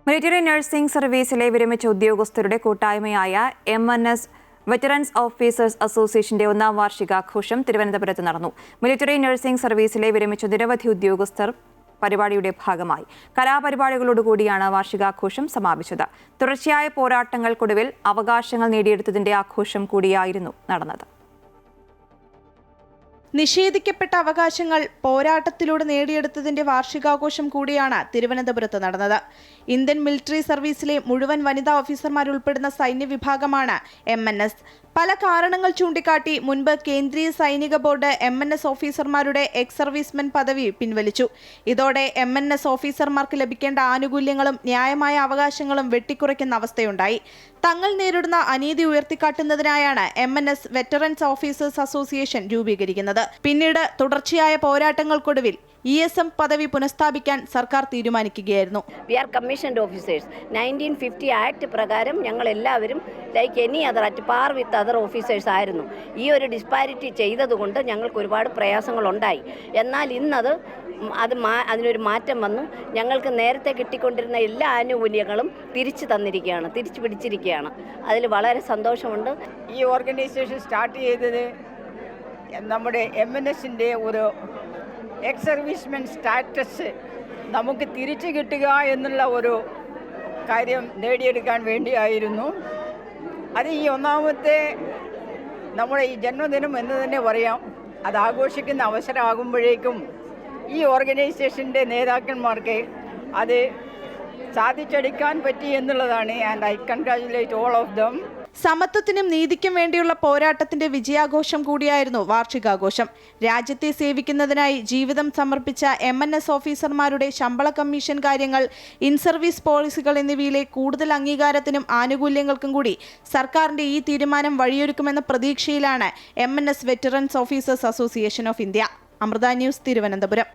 Military nursing സർവീസിലെ വിരമിച്ച ഉദ്യോഗസ്ഥരുടെ കൂട്ടായ്മയായ MNS വെറ്ററൻസ് ഓഫീസേഴ്സ് അസോസിയേഷന്റെ 1ാം വാർഷികാഘോഷം തിരുവനന്തപുരത്ത് നടന്നു. മിലിറ്ററി നഴ്സിംഗ് സർവീസിലെ വിരമിച്ച നിരവധി ഉദ്യോഗസ്ഥർ പരിപാടിയുടെ ഭാഗമായി കലാപരിപാടികളോടുകൂടിയാണ് വാർഷികാഘോഷം സമാപിച്ചത്. തുടർച്ചയായ പോരാട്ടങ്ങൾക്കൊടുവിൽ അവകാശങ്ങൾ നേടിയെടുത്തതിന്റെ ആഘോഷം കൂടിയായിരുന്നു നടന്നത്. നിഷേധിക്കപ്പെട്ട അവകാശങ്ങൾ പോരാട്ടത്തിലൂടെ നേടിയെടുത്തതിന്റെ വാർഷികാഘോഷം കൂടിയാണ് തിരുവനന്തപുരത്ത് നടന്നത്. ഇന്ത്യൻ മിലിറ്ററി സർവീസിലെ മുഴുവൻ വനിതാ ഓഫീസർമാരുൾപ്പെടുന്ന സൈന്യ വിഭാഗമാണ് MNS. പല കാരണങ്ങൾ ചൂണ്ടിക്കാട്ടി മുൻപ് കേന്ദ്രീയ സൈനിക ബോർഡ് MNS ഓഫീസർമാരുടെ എക്സ് സർവീസ്മെൻ പദവി പിൻവലിച്ചു. ഇതോടെ MNS ഓഫീസർമാർക്ക് ലഭിക്കേണ്ട ആനുകൂല്യങ്ങളും ന്യായമായ അവകാശങ്ങളും വെട്ടിക്കുറയ്ക്കുന്ന അവസ്ഥയുണ്ടായി. തങ്ങൾ നേരിടുന്ന അനീതി ഉയർത്തിക്കാട്ടുന്നതിനായാണ് MNS വെറ്ററൻസ് ഓഫീസേഴ്സ് അസോസിയേഷൻ രൂപീകരിക്കുന്നത്. പിന്നീട് തുടർച്ചയായ പോരാട്ടങ്ങൾക്കൊടുവിൽ ESM പദവി പുനഃസ്ഥാപിക്കാൻ സർക്കാർ തീരുമാനിക്കുകയായിരുന്നു. We are commissioned officers. 1950 act പ്രകാരം ഞങ്ങൾ എല്ലാവരും like any other at par with other officers ആയിരുന്നു. ഈ ഒരു ഡിസ്പാരിറ്റി ചെയ്തതുകൊണ്ട് ഞങ്ങൾക്ക് ഒരുപാട് പ്രയാസങ്ങളുണ്ടായി. എന്നാൽ ഇന്നത് അതിനൊരു മാറ്റം വന്നു. ഞങ്ങൾക്ക് നേരത്തെ കിട്ടിക്കൊണ്ടിരുന്ന എല്ലാ ആനുകൂല്യങ്ങളും തിരിച്ചു തന്നിരിക്കുകയാണ്, തിരിച്ചു പിടിച്ചിരിക്കുകയാണ്. അതിൽ വളരെ സന്തോഷമുണ്ട്. ഈ ഓർഗനൈസേഷൻ സ്റ്റാർട്ട് ചെയ്തത് നമ്മുടെ MNSന്റെ ഒരു എക്സ് സർവീസ്മെൻ സ്റ്റാറ്റസ് നമുക്ക് തിരിച്ചു കിട്ടുക എന്നുള്ള ഒരു കാര്യം നേടിയെടുക്കാൻ വേണ്ടിയായിരുന്നു. അത് ഈ 1ാമത്തെ നമ്മുടെ ഈ ജന്മദിനം എന്ന് തന്നെ പറയാം. അത് ആഘോഷിക്കുന്ന അവസരമാകുമ്പോഴേക്കും ഈ ഓർഗനൈസേഷൻ്റെ നേതാക്കന്മാർക്ക് അത് സാധിച്ചെടുക്കാൻ പറ്റി എന്നുള്ളതാണ്. And I congratulate all of them. സമത്വത്തിനും നീതിക്കും വേണ്ടിയുള്ള പോരാട്ടത്തിന്റെ വിജയാഘോഷം കൂടിയായിരുന്നു വാർഷികാഘോഷം. രാജ്യത്തെ സേവിക്കുന്നതിനായി ജീവിതം സമർപ്പിച്ച MNS ഓഫീസർമാരുടെ ശമ്പള കമ്മീഷൻ കാര്യങ്ങൾ, ഇൻ സർവീസ് പോളിസികൾ എന്നിവയിലെ കൂടുതൽ അംഗീകാരത്തിനും ആനുകൂല്യങ്ങൾക്കും കൂടി സർക്കാരിന്റെ ഈ തീരുമാനം വഴിയൊരുക്കുമെന്ന പ്രതീക്ഷയിലാണ് MNS veterans officers association of India. Amrita news, Thiruvananthapuram.